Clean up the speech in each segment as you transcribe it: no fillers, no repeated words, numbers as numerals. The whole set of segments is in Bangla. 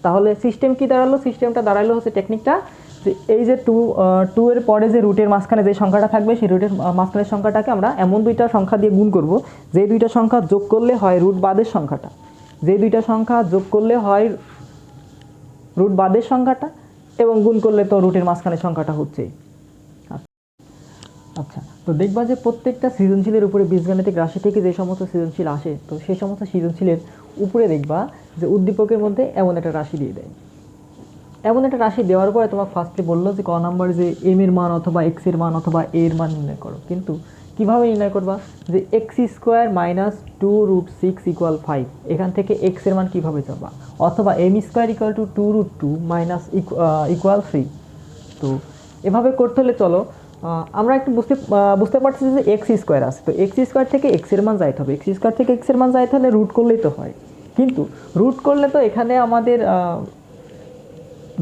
তাহলে সিস্টেম কি দাঁড়ালো, সিস্টেমটা দাঁড়ালো হচ্ছে টেকনিকটা যে এই যে টু এর পরে যে রুটের মাঝখানে যে সংখ্যাটা থাকবে সেই রুটের মাঝখানের সংখ্যাটাকে আমরা এমন দুইটা সংখ্যা দিয়ে গুণ করব যে দুইটা সংখ্যা যোগ করলে হয় রুট বাদের সংখ্যাটা, যে দুইটা সংখ্যা যোগ করলে হয় রুট বাদের সংখ্যাটা এবং গুণ করলে তো রুটের মাঝখানের সংখ্যাটা হচ্ছেই। আচ্ছা, তো দেখবা যে প্রত্যেকটা সৃজনশীলের উপরে বীজগাণিতিক রাশি থেকে যে সমস্ত সৃজনশীল আসে, তো সেই সমস্ত সৃজনশীলের উপরে দেখবা যে উদ্দীপকের মধ্যে এমন একটা রাশি দিয়ে দেয়। এমন একটা রাশি দেওয়ার পরে তোমাকে ফার্স্টে বললো যে ক নাম্বার যে এম এর মান অথবা এক্স এর মান অথবা এ এর মান নির্ণয় করো। কিন্তু কীভাবে নির্ণয় করবা, যে এক্স স্কোয়ার মাইনাস 2√6 ইকুয়াল 5, এখান থেকে এক্স এর মান কীভাবে যাবা, অথবা m square equal to 2√2 minus equal 3। তো এভাবে করতে হলে চলো আমরা একটু বুঝতে পারছি যে এক্স স্কোয়ার আছে, তো এক্স স্কোয়ার থেকে এক্স এর মান যাইতে হবে, এক্স স্কোয়ার থেকে এক্স এর মান যাইতে হলে রুট করলেই তো হয়। কিন্তু রুট করলে তো এখানে আমাদের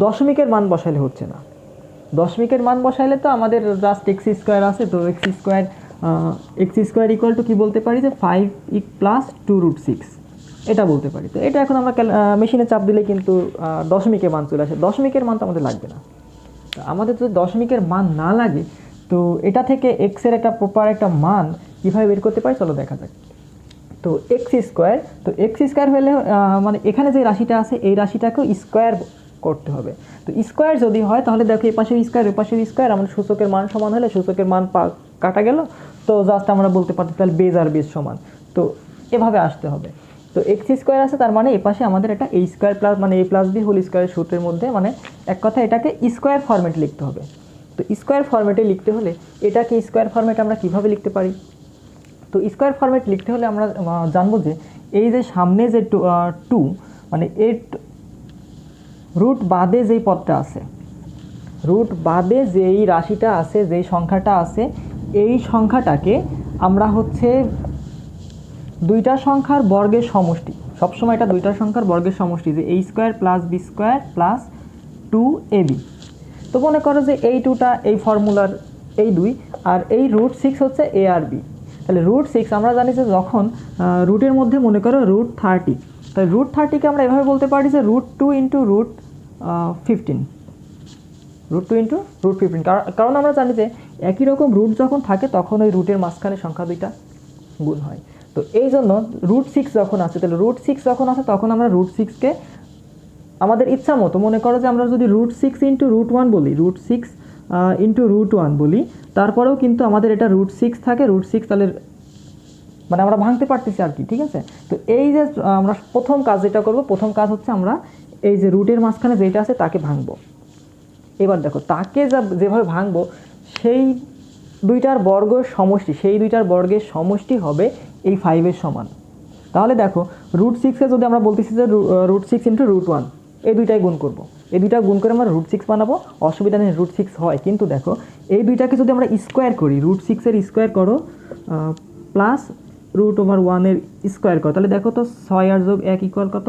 দশমিকের মান বসাইলে হচ্ছে না, দশমিকের মান বসাইলে তো আমাদের জাস্ট এক্স স্কোয়ার আছে, তো এক্স স্কোয়ার ইকুয়াল টু কী বলতে পারি যে 5 প্লাস 2√6 এটা বলতে পারি। তো এটা এখন আমরা মেশিনে চাপ দিলে কিন্তু দশমিকের মান চলে আসে, দশমিকের মান তো আমাদের লাগবে না। আমাদের যদি দশমিকের মান না লাগে তো এটা থেকে এক্সের একটা প্রপার একটা মান কীভাবে বের করতে পারি চলো দেখা যাক। তো এক্স স্কোয়ার হলে মানে এখানে যে রাশিটা আছে এই রাশিটাকেও স্কোয়ার করতে হবে। তো স্কোয়ার যদি হয় তাহলে দেখো এই পাশের স্কোয়ার এ পাশের স্কোয়ার, আমাদের সূচকের মান সমান হলে সূচকের মান কাটা গেল, তো জাস্ট আমরা বলতে পারছি তাহলে বেজ আর বেজ সমান। তো এভাবে আসতে হবে। তো এক্স স্কোয়ার আছে তার মানে এ পাশে আমাদের এটা এ স্কোয়ার প্লাস মানে এ প্লাস বি হোল স্কোয়ারের সূত্রের মধ্যে মানে এক কথা এটাকে স্কোয়ার ফরম্যাটে লিখতে হবে। তো স্কোয়ার ফরম্যাটে লিখতে হলে এটাকে স্কোয়ার ফরম্যাটে আমরা কীভাবে লিখতে পারি, তো স্কোয়ার ফরম্যাট লিখতে হলে আমরা জানবো যে এই যে সামনে যে টু মানে এর রুট বাদে যেই পদটা আছে, রুট বাদে যেই রাশিটা আছে যেই সংখ্যাটা আছে এই সংখ্যাটাকে আমরা হচ্ছে দুইটা সংখ্যার বর্গের সমষ্টি, সবসময় এটা দুইটা সংখ্যার বর্গের সমষ্টি, যে এই square plus b square plus 2ab। তো মনে করো যে এই টুটা এই ফর্মুলার এই দুই আর এই √6 হচ্ছে এ আর বি, তাহলে √6 আমরা জানি যে যখন রুটের মধ্যে মনে করো √30, তাহলে √30কে আমরা এভাবে বলতে পারি যে √2 ইন্টু √15, √2 ইন্টু √15, কারণ আমরা জানি যে একই রকম রুট যখন থাকে তখন ওই রুটের মাঝখানে সংখ্যা দুইটা গুণ হয়। তো এই জন্য √6 যখন আছে, তাহলে √6 যখন আছে তখন আমরা √6কে আমাদের ইচ্ছা মতো মনে করো যে আমরা যদি √6 ইন্টু √1 বলি, √6 ইন্টু √1 বলি, তারপরেও কিন্তু আমাদের এটা √6 থাকে, √6 তাহলে মানে আমরা ভাঙতে পারতেছি আর কি, ঠিক আছে। তো এই যে আমরা প্রথম কাজ যেটা করব, প্রথম কাজ হচ্ছে আমরা এই যে রুটের মাঝখানে যেটা আছে তাকে ভাঙবো। এবার দেখো তাকে যেভাবে ভাঙবো সেই দুইটার বর্গের সমষ্টি, সেই দুইটার বর্গের সমষ্টি হবে এই 5-এর সমান। তাহলে দেখো √6-কে যদি আমরা বলতেছি যে √6 ইন্টু √1, এই দুইটাই গুণ করব, এই দুইটা গুণ করে আমরা √6 বানাবো, অসুবিধা নেই, √6 হয়। কিন্তু দেখো এই দুইটাকে যদি আমরা স্কোয়ার করি, √6-এর স্কোয়ার করো প্লাস √1-এর স্কোয়ার করো, তাহলে দেখো তো 6 আর যোগ 1 ইকুয়াল কত,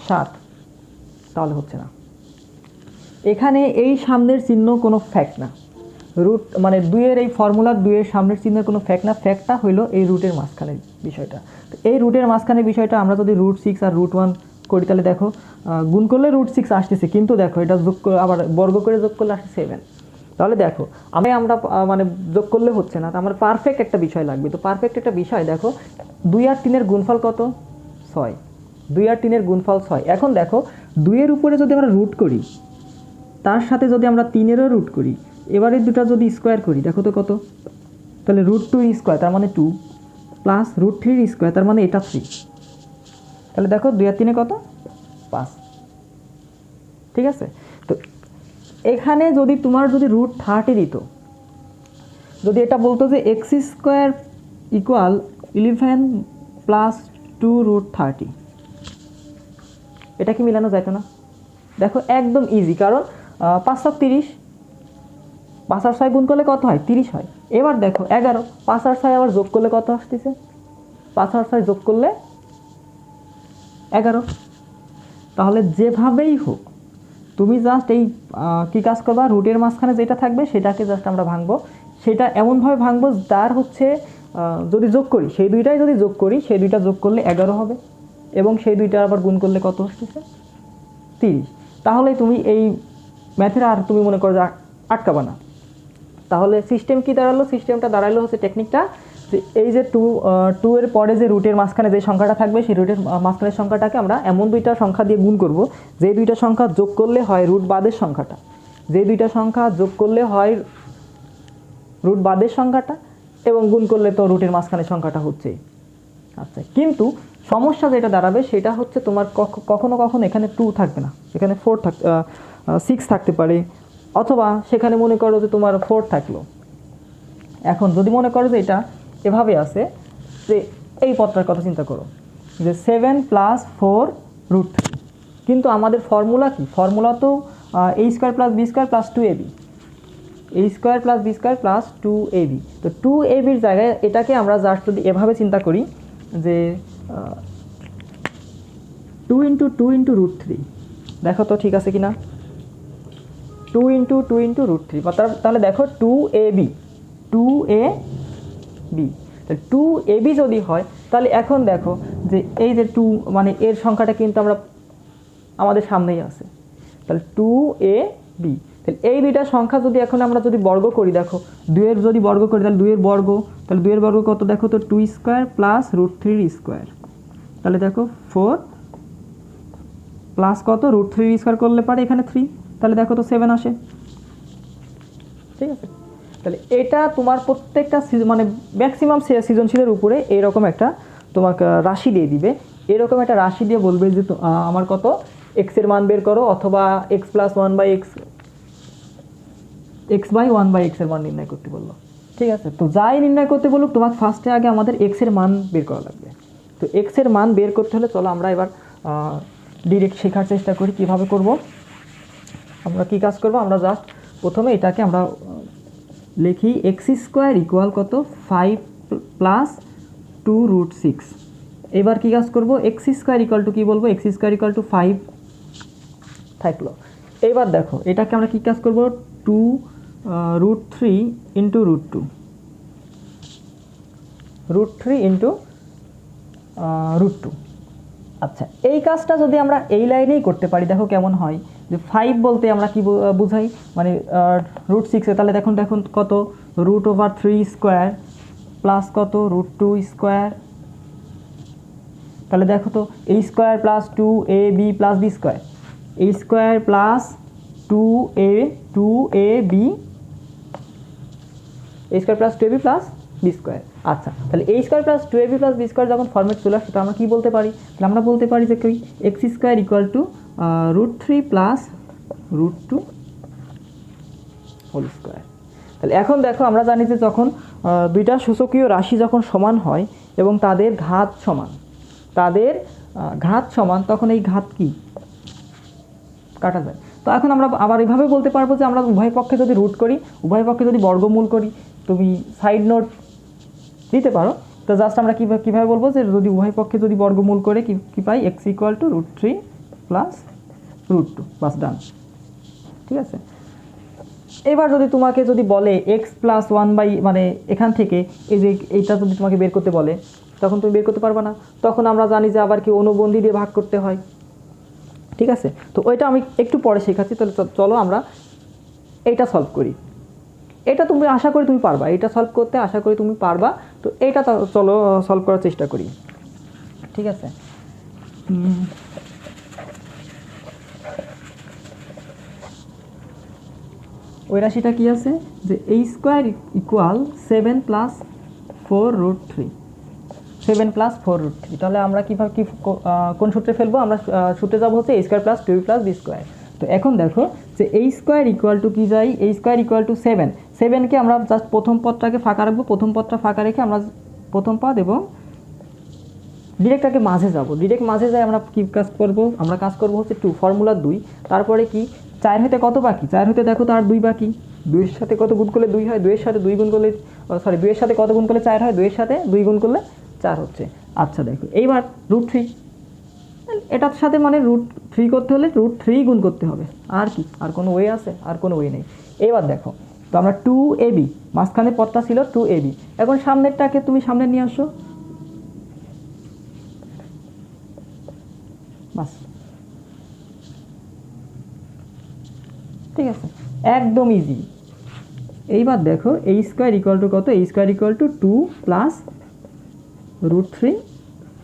7, তাহলে হচ্ছে না। এখানে এই সামনের চিহ্ন কোনো ফ্যাক্ট না, রুট মানে দুইয়ের এই ফর্মুলার দুইয়ের সামনের চিহ্নের কোনো ফ্যাক্ট না, ফ্যাক্টটা হইলো এই রুটের মাঝখানের বিষয়টা। তো এই রুটের মাঝখানের বিষয়টা আমরা যদি √6 আর √1 করি তাহলে দেখো গুণ করলে √6 আসতেছে, কিন্তু দেখো এটা যোগ করে আবার বর্গ করে যোগ করলে আসছে 7। তাহলে দেখো আমরা মানে যোগ করলে হচ্ছে না, তো আমার পারফেক্ট একটা বিষয় লাগবে। তো পারফেক্ট একটা বিষয় দেখো 2 আর 3-এর গুণফল কত, 6, 2 আর 3-এর গুণফল 6। এখন দেখো 2-এর উপরে যদি আমরা রুট করি, তার সাথে যদি আমরা 3-এরও রুট করি, এবারে দুটা যদি স্কোয়ার করি দেখো তো কত, তাহলে √2 স্কোয়ার তার মানে 2 প্লাস √3 স্কোয়ার তার মানে এটা 3, তাহলে দেখো 2 আর 3-এ কত, 5, ঠিক আছে। তো এখানে যদি তোমার যদি √30 দিত, যদি এটা বলতো যে এক্স স্কোয়ার ইকুয়াল 11 প্লাস 2√30, এটা কি মিলানো যাইতো না? দেখো একদম ইজি, কারণ 5 × 30, 5 আর 6 গুণ করলে কত হয়, 30 হয়। এবার দেখো 11, 5 আর 6 আবার যোগ করলে কত আসতেছে, 5 আর 6 যোগ করলে 11। তাহলে যেভাবেই হোক তুমি জাস্ট এই কী কাজ করবা, রুটের মাঝখানে যেটা থাকবে সেটাকে জাস্ট আমরা ভাঙবো, সেটা এমনভাবে ভাঙবো তার হচ্ছে যদি যোগ করি সেই দুইটাই যদি যোগ করি, সেই দুইটা যোগ করলে 11 হবে এবং সেই দুইটা আবার গুণ করলে কত আসতেছে 30, তাহলে তুমি এই ম্যাথের আর তুমি মনে করো যে আটকাবা না। তাহলে সিস্টেম কি দাঁড়ালো, সিস্টেমটা দাঁড়ালো হচ্ছে টেকনিকটা যে এই যে টু এর পরে যে রুটের মাঝখানে যে সংখ্যাটা থাকবে সেই রুটের মাঝখানের সংখ্যাটাকে আমরা এমন দুইটা সংখ্যা দিয়ে গুণ করব যে দুইটা সংখ্যা যোগ করলে হয় রুট বাদের সংখ্যাটা, যে দুইটা সংখ্যা যোগ করলে হয় রুট বাদের সংখ্যাটা এবং গুণ করলে তো রুটের মাঝখানের সংখ্যাটা হচ্ছেই। আচ্ছা, কিন্তু সমস্যা যেটা দাঁড়াবে সেটা হচ্ছে তোমার কখনো কখনো এখানে 2 থাকবে না, এখানে 6 থাকতে পারে, অথবা সেখানে মনে করো যে তোমার 4 থাকলো। এখন যদি মনে করো যে এটা এভাবে আছে যে এই পদটার কথা চিন্তা করো যে 7 + 4 √3, কিন্তু আমাদের ফর্মুলা কি, ফর্মুলা তো a² + b² + 2ab, a² + b² + 2ab। তো 2ab-র জায়গায় এটাকে আমরা জাস্ট যদি এভাবে চিন্তা করি যে 2 × 2 × √3, দেখো তো ঠিক আছে কিনা, 2 × 2 × √3, তাহলে দেখো 2ab, 2ab, 2ab যদি হয় তাহলে এখন দেখো যে এই যে 2 মানে এর সংখ্যাটা কিন্তু আমাদের সামনেই আছে, তাহলে 2ab, তাহলে এই দুইটা সংখ্যা যদি এখন আমরা যদি বর্গ করি, দেখো 2 এর যদি বর্গ করি তাহলে 2 এর বর্গ, তাহলে 2 এর বর্গ কত, দেখো তো 2² + √3² তাহলে দেখো 4 প্লাস কত √3² করলে পারে এখানে 3, তাহলে দেখো তো 7 আসে। ঠিক আছে, তাহলে এটা তোমার প্রত্যেকটা মানে ম্যাক্সিমাম সৃজনশীলের উপরে এরকম একটা তোমাকে রাশি দিয়ে দিবে, এরকম একটা রাশি দিয়ে বলবে যে আমার কত x এর মান বের করো, অথবা x + 1/x, x/1/x এর মান নির্ণয় করতে বললো। ঠিক আছে, তো যাই নির্ণয় করতে বলুক তোমাকে ফার্স্টে আগে আমাদের x এর মান বের করা লাগবে। তো x এর মান বের করতে হলে চলো আমরা এবার ডিরেক্ট শেখার চেষ্টা করি কিভাবে করব। আমরা কি কাজ করব, আমরা জাস্ট প্রথমে এটাকে আমরা লিখি x² = কত 5 + 2√6। এবার কি কাজ করব, x² কি বলবো, x² 5 থাকলো। এবার দেখো এটাকে আমরা কি কাজ করব, 2√3 × √2, √3 × √2। আচ্ছা, এই কাজটা যদি আমরা এই লাইনেই করতে পারি, দেখো কেমন হয়, যে 5 বলতে আমরা কি বুঝাই, মানে √6, তাহলে দেখুন কত √3² প্লাস কত √2², তাহলে দেখো তো a² + 2ab + b², a² + 2ab, a² + 2ab + b²। আচ্ছা, তাহলে a² + 2ab + b² যখন ফরম্যাট চলে আসছে, আমরা কি বলতে পারি, তাহলে আমরা বলতে পারি যে x² = √3 + √2²। তাহলে এখন দেখো আমরা জানি যে যখন দুইটা সূচকীয় রাশি যখন সমান হয় এবং তাদের ঘাত সমান, তখন এই ঘাত কি কাটা যায়। তো এখন আমরা আবার এভাবে বলতে পারবো যে আমরা উভয় পক্ষে যদি রুট করি, উভয় পক্ষে যদি বর্গমূল করি, তুমি সাইড নোট দিতে পারো। তো জাস্ট আমরা কীভাবে বলবো যে যদি উভয় পক্ষে যদি বর্গমূল করে কি পাই, x = √3 + √2, বাস ডান। ঠিক আছে, এবার যদি তোমাকে যদি বলে x + 1 মানে এখান থেকে এই যে এইটা যদি তোমাকে বের করতে বলে, তখন তুমি বের করতে পারবে না। তখন আমরা জানি যে আবার কি অনুবন্ধী দিয়ে ভাগ করতে হয়। ঠিক আছে, তো ওইটা আমি একটু পরে শেখাচ্ছি। তাহলে চলো আমরা এইটা সলভ করি। এটা তুমি আশা করি তুমি পারবা, এটা সলভ করতে আশা করি তুমি পারবা। তো এইটা চলো সলভ করার চেষ্টা করি। ঠিক আছে, ওই রাশিটা কি আছে যে a² = 7 + 4√3, 7 + 4√3। তাহলে আমরা কীভাবে কোন সূত্রে ফেলবো, আমরা সূত্রে যাবো হচ্ছে a² + 2ab + b²। তো এখন দেখো যে a² কি যাই, a² 7, 7কে আমরা জাস্ট প্রথম পদটাকে ফাঁকা রাখবো, প্রথম পদটা ফাঁকা রেখে আমরা প্রথম পদ এবং ডিরেক্টটাকে মাঝে যাব, ডিরেক্ট মাঝে যাই আমরা কি কাজ করব, আমরা কাজ করব হচ্ছে 2 ফর্মুলা 2। তারপরে কি 4 হতে কত বাকি, 4 হতে দেখো তো আর 2 বাকি, 2 এর সাথে কত গুণ করলে 2 হয়, 2 এর সাথে 2 গুণ করলে 2 এর সাথে কত গুণ করলে 4 হয়, 2 এর সাথে 2 গুণ করলে 4 হচ্ছে। আচ্ছা দেখো এইবার √3, এটার সাথে মানে √3 করতে হলে √3 গুণ করতে হবে, আর কি আর কোনো ওয়ে আছে, আর কোনো ওয়ে নেই। এবার দেখো তো আমরা 2ab, মাঝখানে পদটা ছিল 2ab, এখন সামনেরটাকে তুমি সামনে নিয়ে আসো, বাস ঠিক আছে, একদম ইজি। এইবার দেখো এই স্কোয়ার ইকুয়াল টু কত, এই square equal to 2 plus √3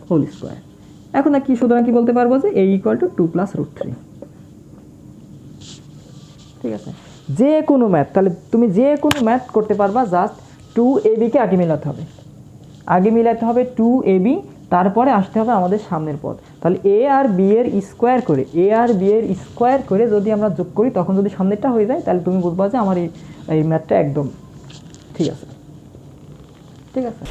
whole square. এখন কি সুতরাং কি বলতে পারবো যে a ইকুয়াল টু 2 প্লাস √3। ঠিক আছে, যে কোনো ম্যাথ, তাহলে তুমি যে কোনো ম্যাথ করতে পারবা, জাস্ট 2ab কে আগে মেলাতে হবে, আগে মিলাতে হবে 2ab, তারপরে আসতে হবে আমাদের সামনের পদ। তাহলে a আর b এর স্কোয়ার করে, a আর b এর স্কোয়ার করে যদি আমরা যোগ করি, তখন যদি সামনেরটা হয়ে যায়, তাহলে তুমি বুঝবা যে আমার এই ম্যাথটা একদম ঠিক আছে। ঠিক আছে।